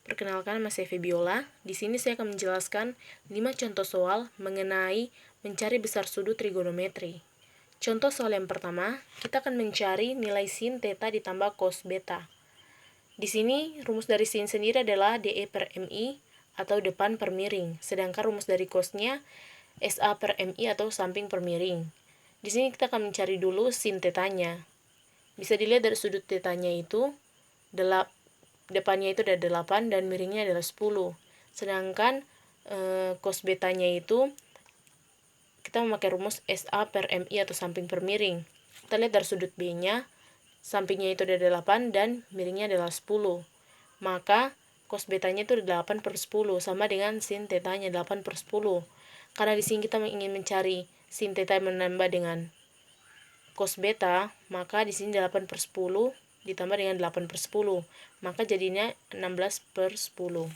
Perkenalkan, nama saya Febiola. Di sini saya akan menjelaskan 5 contoh soal mengenai mencari besar sudut trigonometri. Contoh soal yang pertama, kita akan mencari nilai sin theta ditambah cos beta. Di sini rumus dari sin sendiri adalah DE per MI atau depan per miring, sedangkan rumus dari cosnya SA per MI atau samping per miring. Di sini kita akan mencari dulu sin tetanya. Bisa dilihat dari sudut tetanya itu depannya itu ada 8 dan miringnya adalah 10. Sedangkan cos betanya itu kita memakai rumus SA per MI atau samping per miring. Kita lihat dari sudut B-nya, sampingnya itu ada 8 dan miringnya adalah 10. Maka cos betanya itu 8 per 10 sama dengan sin tetanya 8 per 10. Karena di sini kita ingin mencari sin theta menambah dengan cos beta, maka di sini 8 per 10 ditambah dengan 8 per 10, maka jadinya 16 per 10.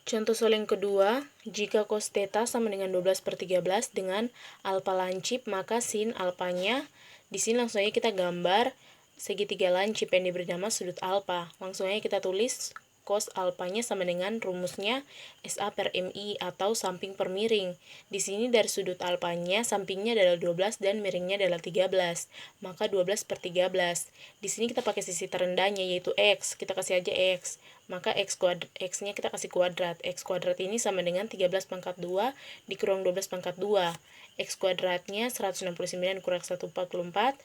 Contoh soal yang kedua, jika cos theta sama dengan 12 per 13 dengan alfa lancip, maka sin alfanya, di sini langsung aja kita gambar segitiga lancip yang diberi nama sudut alfa. Langsung aja kita tulis cos alfanya sama dengan rumusnya SA per MI atau samping per miring. Di sini dari sudut alfanya sampingnya adalah 12 dan miringnya adalah 13. Maka 12 per 13. Di sini kita pakai sisi terendahnya yaitu X. Kita kasih aja X. Maka X-nya kita kasih kuadrat. X kuadrat ini sama dengan 13 pangkat 2 dikurang 12 pangkat 2. X kuadratnya 169 kurang 144.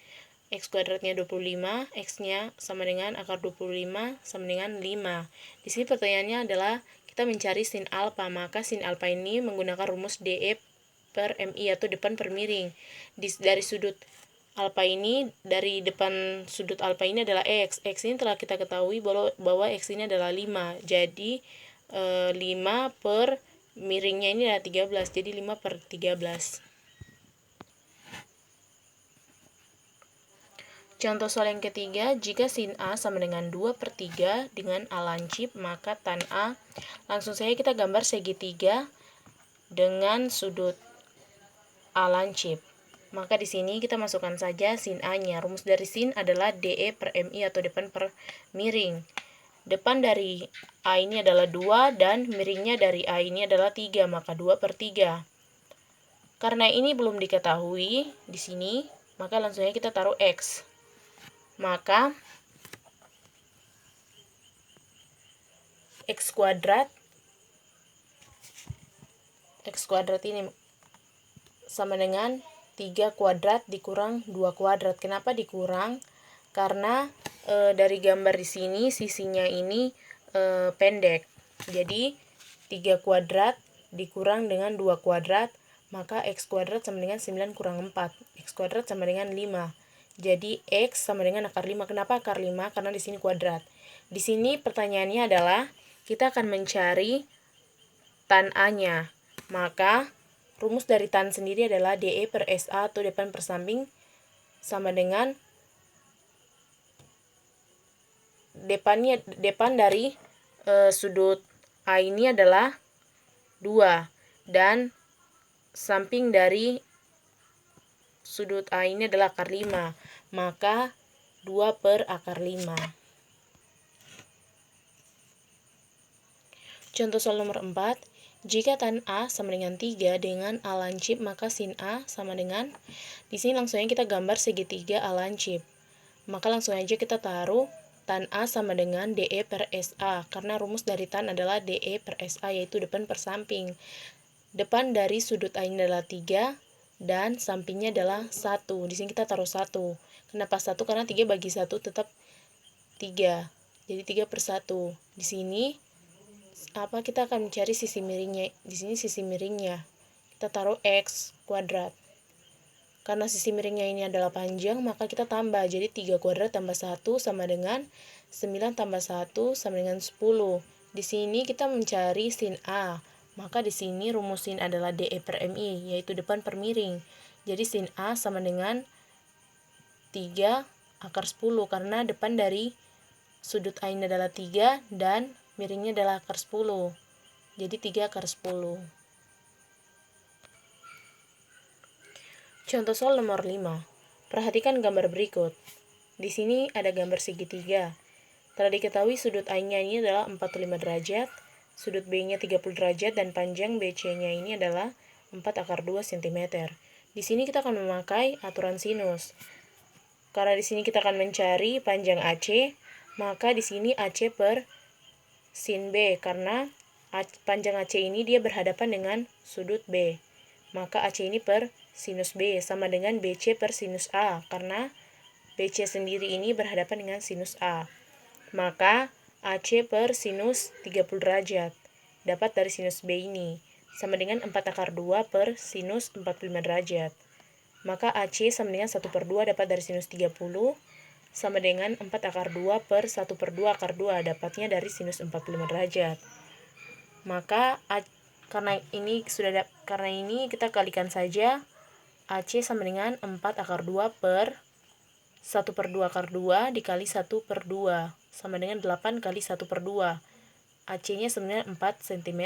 X kuadratnya 25, X-nya sama dengan akar 25 sama dengan 5. Di sini pertanyaannya adalah kita mencari sin alfa, maka sin alfa ini menggunakan rumus DE per MI atau depan per miring. Dari sudut alfa ini, dari depan sudut alfa ini adalah X. X ini telah kita ketahui bahwa X ini adalah 5. Jadi 5 per miringnya ini adalah 13. Jadi 5 per 13. Contoh soal yang ketiga, jika sin A sama dengan 2 per 3 dengan A lancip, maka tan A, langsung saja kita gambar segitiga dengan sudut A lancip. Maka di sini kita masukkan saja sin A-nya. Rumus dari sin adalah DE per MI atau depan per miring. Depan dari A ini adalah 2 dan miringnya dari A ini adalah 3, maka 2 per 3. Karena ini belum diketahui di sini, maka langsung saja kita taruh X. Maka X kuadrat ini sama dengan 3 kuadrat dikurang 2 kuadrat. Kenapa dikurang? Karena dari gambar di sini sisinya ini pendek. Jadi 3 kuadrat dikurang dengan 2 kuadrat, maka X kuadrat sama dengan 9 kurang 4. X kuadrat sama dengan 5. Jadi X sama dengan akar 5. Kenapa akar 5? Karena di sini kuadrat. Di sini pertanyaannya adalah kita akan mencari tan A-nya. Maka rumus dari tan sendiri adalah DE per SA atau depan per samping sama dengan depan dari sudut A ini adalah 2 dan samping dari sudut A ini adalah akar 5, maka 2 per akar 5. Contoh soal nomor 4, jika tan A sama dengan 3 dengan A lancip, maka sin A sama dengan, di sini langsung aja kita gambar segitiga A lancip. Maka langsung aja kita taruh tan A sama dengan DE per SA, karena rumus dari tan adalah DE per SA, yaitu depan per samping. Depan dari sudut A ini adalah 3 dan sampingnya adalah 1. Di sini kita taruh 1. Kenapa 1? Karena 3 bagi 1 tetap 3. Jadi 3 per 1. Di sini kita akan mencari sisi miringnya. Di sini sisi miringnya. Kita taruh X kuadrat. Karena sisi miringnya ini adalah panjang, maka kita tambah. Jadi 3 kuadrat tambah 1 sama dengan 9 tambah 1 sama dengan 10. Di sini kita mencari sin A. Maka di sini rumus sin adalah DE per MI, yaitu depan per miring. Jadi sin A sama dengan 3 akar 10, karena depan dari sudut A ini adalah 3 dan miringnya adalah akar 10. Jadi 3 akar 10. Contoh soal nomor 5. Perhatikan gambar berikut. Di sini ada gambar segitiga. Telah diketahui sudut A-nya ini adalah 45 derajat, sudut B-nya 30 derajat, dan panjang BC-nya ini adalah 4/2 cm. Di sini kita akan memakai aturan sinus. Karena di sini kita akan mencari panjang AC, maka di sini AC per sin B, karena panjang AC ini dia berhadapan dengan sudut B. Maka AC ini per sinus B sama dengan BC per sinus A, karena BC sendiri ini berhadapan dengan sinus A. Maka AC per sinus 30 derajat dapat dari sinus B ini sama dengan 4/2 per sinus 45 derajat. Maka AC sama dengan 1/2 dapat dari sinus 30 sama dengan 4/2 per 1/2 akar 2 dapatnya dari sinus 45 derajat. Maka karena ini kita kalikan saja. AC sama dengan 4/2 per 1/2 akar 2 dikali 1/2 sama dengan 8 kali 1/2. AC-nya sebenarnya 4 cm.